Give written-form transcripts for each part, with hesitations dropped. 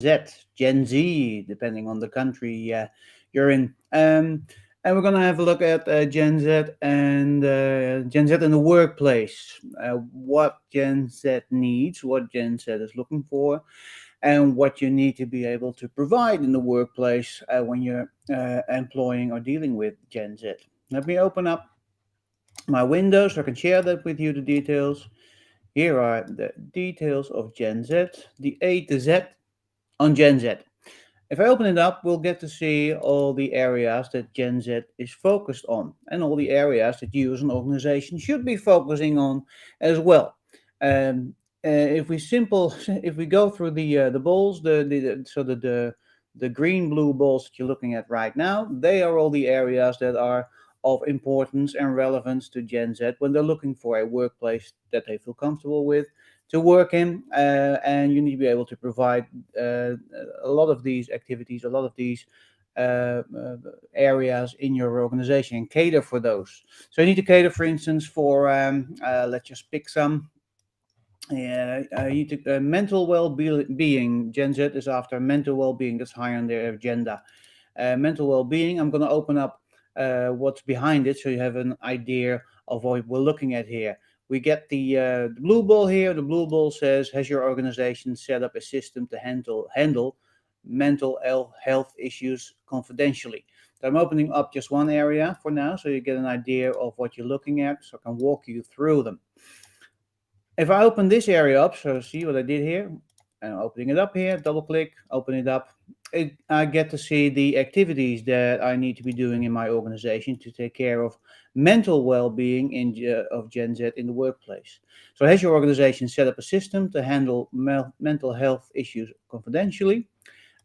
Z, Gen Z, depending on the country you're in. And we're going to have a look at Gen Z and Gen Z in the workplace. What Gen Z needs, what Gen Z is looking for, and what you need to be able to provide in the workplace when you're employing or dealing with Gen Z. Let me open up my window so I can share that with you, the details. Here are the details of Gen Z, the A to Z on Gen Z. If I open it up, we'll get to see all the areas that Gen Z is focused on and all the areas that you as an organization should be focusing on as well. Um, if we go through the balls, the green blue balls that you're looking at right now, they are all the areas that are of importance and relevance to Gen Z when they're looking for a workplace that they feel comfortable with to work in, and you need to be able to provide uh, a lot of these activities, a lot of these areas in your organization and cater for those. So you need to cater, for instance, for let's just pick some. Yeah, you need to, mental well-being. Gen Z is after mental well-being. That's high on their agenda. Mental well-being. I'm going to open up what's behind it, so you have an idea of what we're looking at here. We get the blue ball here. The blue ball says, "Has your organization set up a system to handle mental health issues confidentially?" So I'm opening up just one area for now, so you get an idea of what you're looking at, so I can walk you through them. If I open this area up, so see what I did here, and opening it up here, double click, open it up, I get to see the activities that I need to be doing in my organization to take care of mental well-being of Gen Z in the workplace. So has your organization set up a system to handle mental health issues confidentially?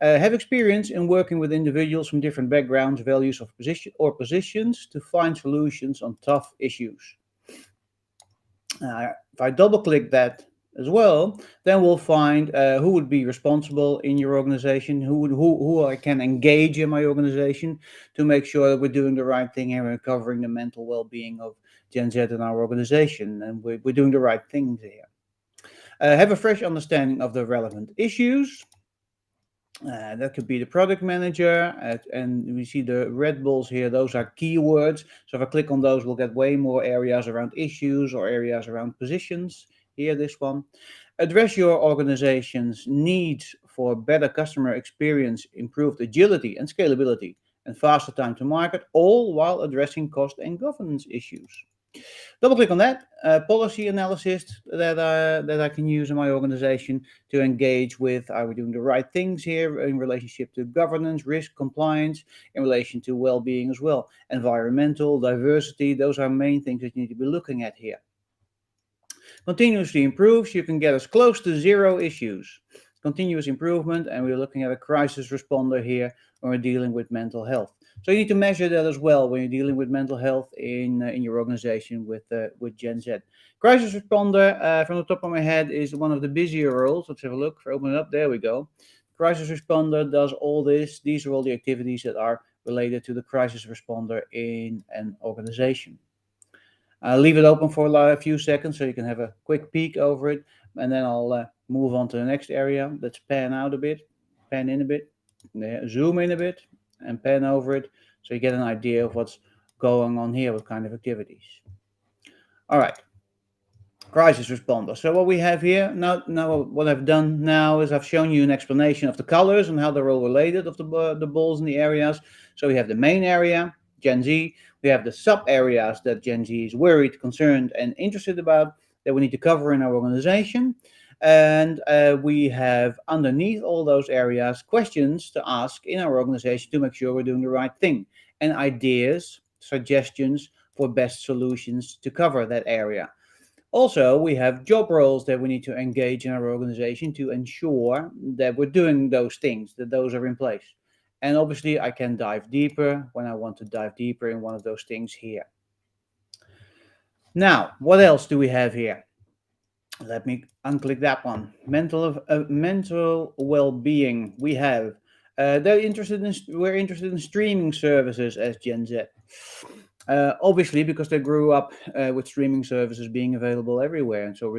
Have experience in working with individuals from different backgrounds, values of positions to find solutions on tough issues. If I double click that as well, then we'll find who would be responsible in your organization, who I can engage in my organization to make sure that we're doing the right thing here and covering the mental well-being of Gen Z in our organization, and we're doing the right things here. Have a fresh understanding of the relevant issues. That could be the product manager, and we see the red balls here. Those are keywords. So if I click on those, we'll get way more areas around issues or areas around positions. Here, this one. Address your organization's needs for better customer experience, improved agility and scalability, and faster time to market, all while addressing cost and governance issues. Double click on that policy analysis that I can use in my organization to engage with, are we doing the right things here in relationship to governance, risk, compliance, in relation to well-being as well, environmental, diversity. Those are main things that you need to be looking at here. Continuously improves, you can get as close to zero issues. Continuous improvement, and we're looking at a crisis responder here when we're dealing with mental health. So you need to measure that as well when you're dealing with mental health in your organization with Gen Z. Crisis responder, from the top of my head, is one of the busier roles. Let's have a look. Open it up. There we go. Crisis responder does all this. These are all the activities that are related to the crisis responder in an organization. I'll leave it open for a few seconds so you can have a quick peek over it, and then I'll move on to the next area. Let's pan out a bit, pan in a bit, zoom in a bit, and pan over it so you get an idea of what's going on here, what kind of activities. All right, crisis responder. So what we have here now, what I've done now is I've shown you an explanation of the colors and how they're all related of the balls in the areas. So we have the main area, Gen Z. We have the sub areas that Gen Z is worried, concerned, and interested about that we need to cover in our organization. And we have underneath all those areas questions to ask in our organization to make sure we're doing the right thing, and ideas, suggestions for best solutions to cover that area. Also, we have job roles that we need to engage in our organization to ensure that we're doing those things, that those are in place. And obviously, I can dive deeper when I want to dive deeper in one of those things here. Now, what else do we have here? Let me unclick that one. Mental well-being. We have. We're interested in streaming services as Gen Z. Obviously, because they grew up with streaming services being available everywhere, and so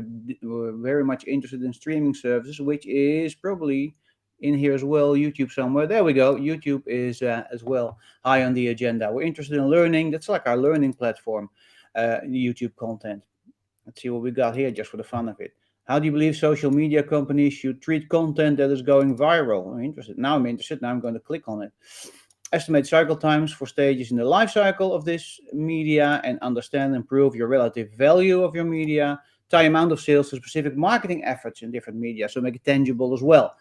we're very much interested in streaming services, which is probably in here as well. YouTube somewhere. There we go. YouTube is as well high on the agenda. We're interested in learning. That's like our learning platform, YouTube content. Let's see what we got here just for the fun of it. How do you believe social media companies should treat content that is going viral? I'm interested. Now I'm interested. Now I'm going to click on it. Estimate cycle times for stages in the life cycle of this media and understand and improve your relative value of your media. Tie amount of sales to specific marketing efforts in different media, so make it tangible as well.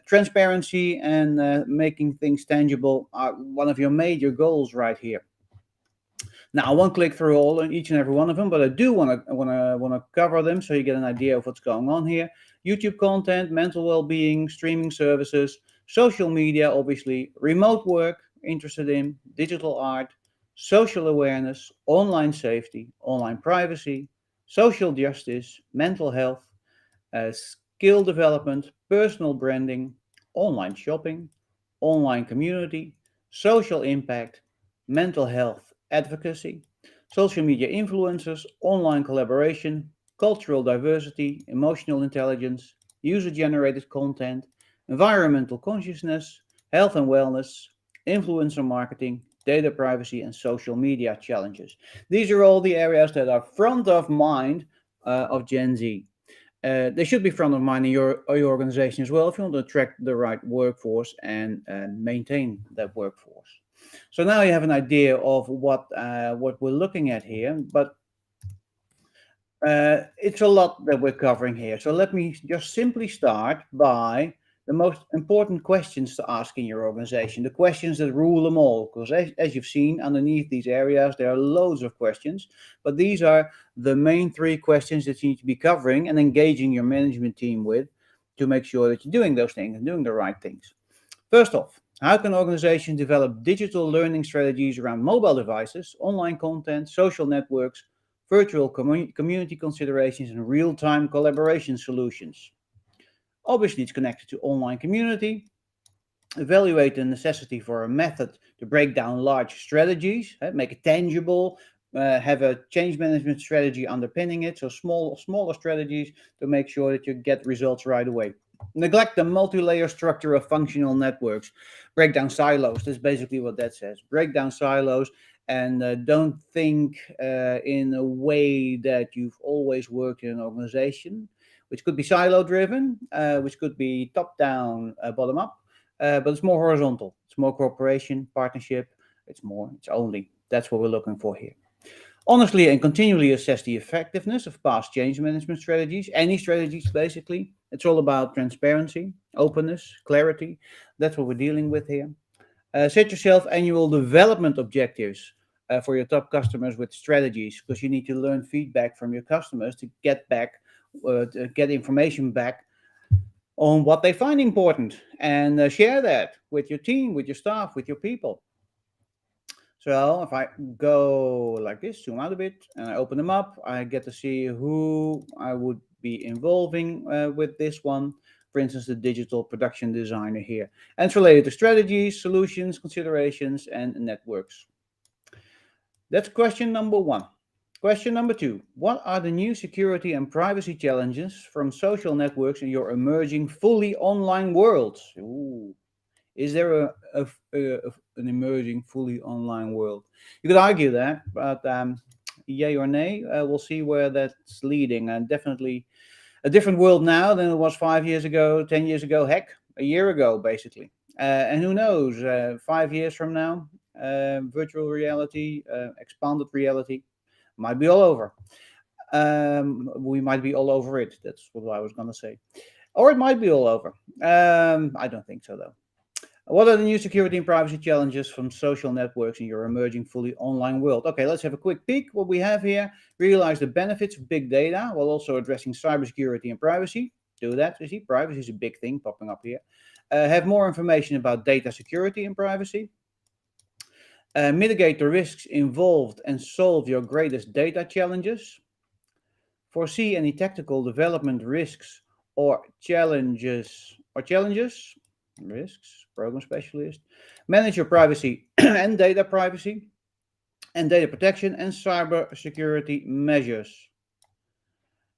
Transparency and making things tangible are one of your major goals right here. Now, I won't click through all and each and every one of them, but I do want to cover them so you get an idea of what's going on here. YouTube content, mental well-being, streaming services, social media, obviously, remote work, interested in digital art, social awareness, online safety, online privacy, social justice, mental health, skill development, personal branding, online shopping, online community, social impact, mental health advocacy, social media influencers, online collaboration, cultural diversity, emotional intelligence, user generated content, environmental consciousness, health and wellness, influencer marketing, data privacy, and social media challenges. These are all the areas that are front of mind of Gen Z. They should be front of mind in your organization as well if you want to attract the right workforce and maintain that workforce. So now you have an idea of what we're looking at here, but it's a lot that we're covering here. So let me just simply start by the most important questions to ask in your organization, the questions that rule them all. Because as you've seen underneath these areas, there are loads of questions, but these are the main three questions that you need to be covering and engaging your management team with to make sure that you're doing those things and doing the right things. First off, how can organizations develop digital learning strategies around mobile devices, online content, social networks, virtual community considerations, and real-time collaboration solutions? Obviously, it's connected to online community. Evaluate the necessity for a method to break down large strategies, make it tangible, have a change management strategy underpinning it, so smaller strategies to make sure that you get results right away. Neglect the multi-layer structure of functional networks. Break down silos. That's basically what that says. Break down silos and don't think in a way that you've always worked in an organization, which could be silo driven, which could be top down, bottom up, but it's more horizontal. It's more cooperation, partnership. It's only. That's what we're looking for here. Honestly and continually assess the effectiveness of past change management strategies, any strategies basically. It's all about transparency, openness, clarity. That's what we're dealing with here. Set yourself annual development objectives for your top customers with strategies, because you need to learn feedback from your customers to to get information back on what they find important and share that with your team, with your staff, with your people. So if I go like this, zoom out a bit, and I open them up, I get to see who I would be involving with this one. For instance, the digital production designer here. And it's related to strategies, solutions, considerations, and networks. That's question number one. Question number two. What are the new security and privacy challenges from social networks in your emerging fully online world? Ooh. Is there an emerging fully online world? You could argue that, but yay or nay, we'll see where that's leading. And definitely a different world now than it was 5 years ago, 10 years ago, heck, a year ago, basically. And who knows, 5 years from now, virtual reality, expanded reality might be all over. We might be all over it. That's what I was going to say. Or it might be all over. I don't think so, though. What are the new security and privacy challenges from social networks in your emerging fully online world? Okay, let's have a quick peek. What we have here, realize the benefits of big data while also addressing cybersecurity and privacy. Do that. You see, privacy is a big thing popping up here. Have more information about data security and privacy. Mitigate the risks involved and solve your greatest data challenges. Foresee any tactical development risks or challenges risks, program specialist. Manage your privacy and data privacy and data protection and cyber security measures.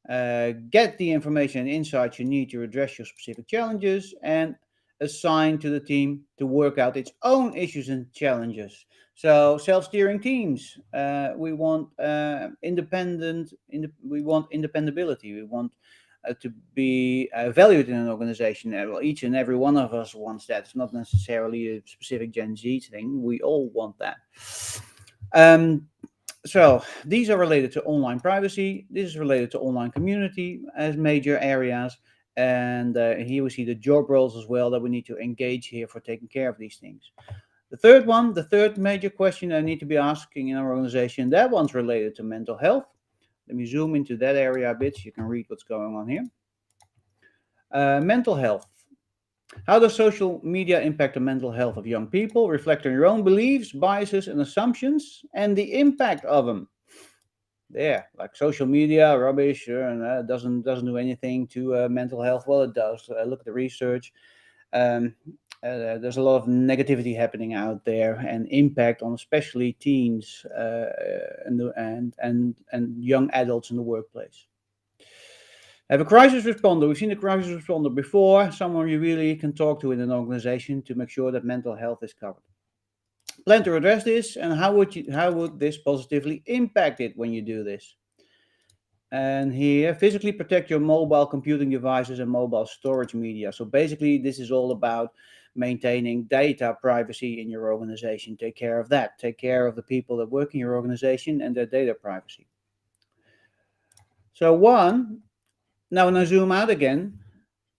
Get the information and insights you need to address your specific challenges and assigned to the team to work out its own issues and challenges. So self-steering teams. We want we want independability. We want to be valued in an organization. Well, each and every one of us wants that. It's not necessarily a specific Gen Z thing. We all want that. Um, so these are related to online privacy. This is related to online community as major areas. And here we see the job roles as well that we need to engage here for taking care of these things. The third one, the third major question I need to be asking in our organization, that one's related to mental health. Let me zoom into that area a bit so you can read what's going on here. Mental health. How does social media impact the mental health of young people? Reflect on your own beliefs, biases, and assumptions, and the impact of them. There, like social media, rubbish, and doesn't do anything to mental health. Well, it does. Look at the research. Um, there's a lot of negativity happening out there, and impact on especially teens and young adults in the workplace. Have a crisis responder. We've seen a crisis responder before, someone you really can talk to in an organization to make sure that mental health is covered. Plan to address this, and how would this positively impact it when you do this? And here, physically protect your mobile computing devices and mobile storage media. So basically, this is all about maintaining data privacy in your organization. Take care of that. Take care of the people that work in your organization and their data privacy. So now when I zoom out again,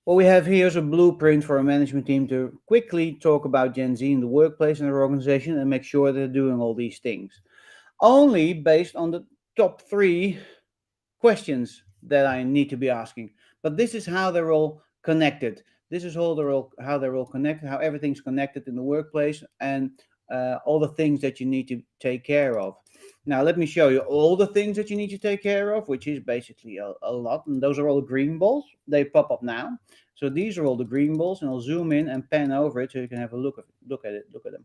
what we have here is a blueprint for a management team to quickly talk about Gen Z in the workplace and their organization and make sure they're doing all these things. Only based on the top 3 questions that I need to be asking. But this is how they're all connected. This is how they're all connected, how everything's connected in the workplace, and all the things that you need to take care of. Now, let me show you all the things that you need to take care of, which is basically a lot. And those are all the green balls. They pop up now. So these are all the green balls, and I'll zoom in and pan over it so you can have a look at them.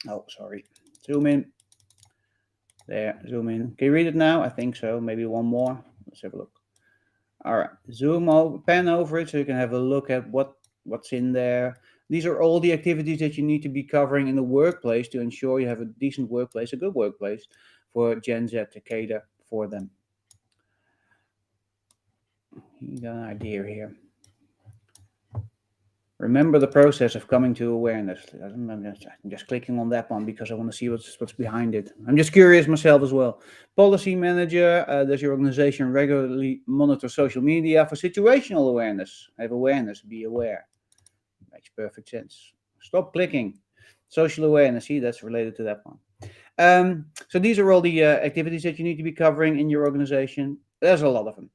Oh, sorry. Zoom in. There, zoom in. Can you read it now? I think so. Maybe one more. Let's have a look. All right, zoom over, pan over it so you can have a look at what's in there. These are all the activities that you need to be covering in the workplace to ensure you have a decent workplace, a good workplace for Gen Z to cater for them. You got an idea here. Remember the process of coming to awareness. I'm just clicking on that one because I want to see what's behind it. I'm just curious myself as well. Policy manager, does your organization regularly monitor social media for situational awareness? Have awareness, be aware. Makes perfect sense. Stop clicking. Social awareness, see, that's related to that one. So these are all the activities that you need to be covering in your organization. There's a lot of them.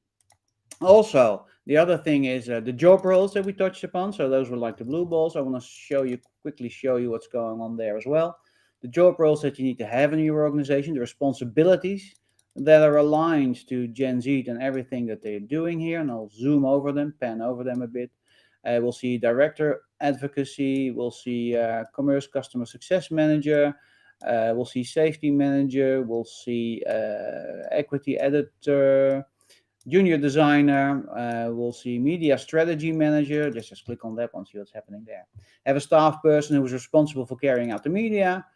Also, the other thing is the job roles that we touched upon. So those were like the blue balls. I want to quickly show you what's going on there as well. The job roles that you need to have in your organization, the responsibilities that are aligned to Gen Z and everything that they're doing here. And I'll zoom over them, pan over them a bit. We'll see director advocacy. We'll see commerce customer success manager. We'll see safety manager. We'll see equity editor. Junior designer, we'll see media strategy manager. Just click on that one, see what's happening there. Have a staff person who is responsible for carrying out the media.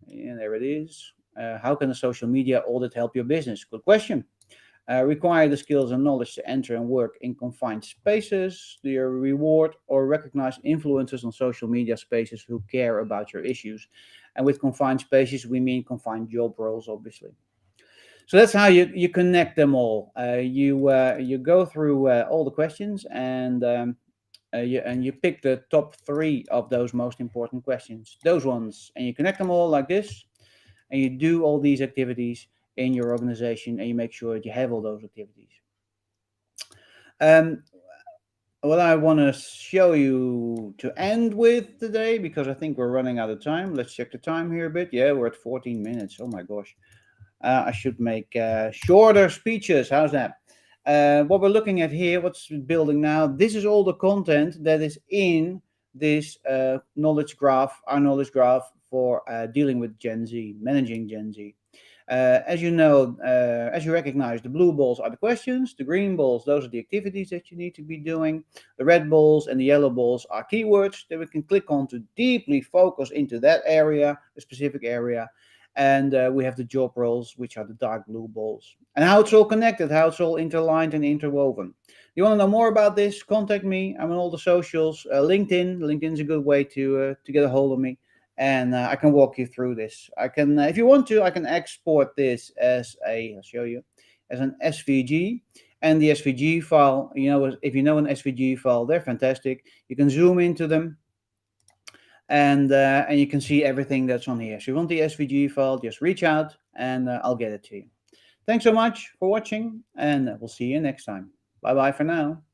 And there it is. How can a social media audit help your business? Good question. Require the skills and knowledge to enter and work in confined spaces. Do you reward or recognize influencers on social media spaces who care about your issues? And with confined spaces, we mean confined job roles, obviously. So that's how you connect them all. You go through all the questions and you pick the top 3 of those most important questions, those ones, and you connect them all like this, and you do all these activities in your organization, and you make sure that you have all those activities. What I want to show you to end with today, because I think we're running out of time. Let's check the time here a bit. Yeah, we're at 14 minutes. Oh my gosh. I should make shorter speeches. How's that? What we're looking at here, what's building now, this is all the content that is in this knowledge graph, our knowledge graph for dealing with Gen Z, managing Gen Z. As you know, as you recognize, the blue balls are the questions, the green balls, those are the activities that you need to be doing. The red balls and the yellow balls are keywords that we can click on to deeply focus into that area, a specific area. And we have the job roles, which are the dark blue balls. And how it's all connected, how it's all interlined and interwoven. You want to know more about this? Contact me. I'm on all the socials. LinkedIn. LinkedIn's a good way to get a hold of me, and I can walk you through this. I can, if you want to, I can export this as I'll show you, as an SVG. And the SVG file, if you know an SVG file, they're fantastic. You can zoom into them, and you can see everything that's on here. So if you want the SVG file, just reach out, and I'll get it to you. Thanks so much for watching, and we'll see you next time. Bye bye for now.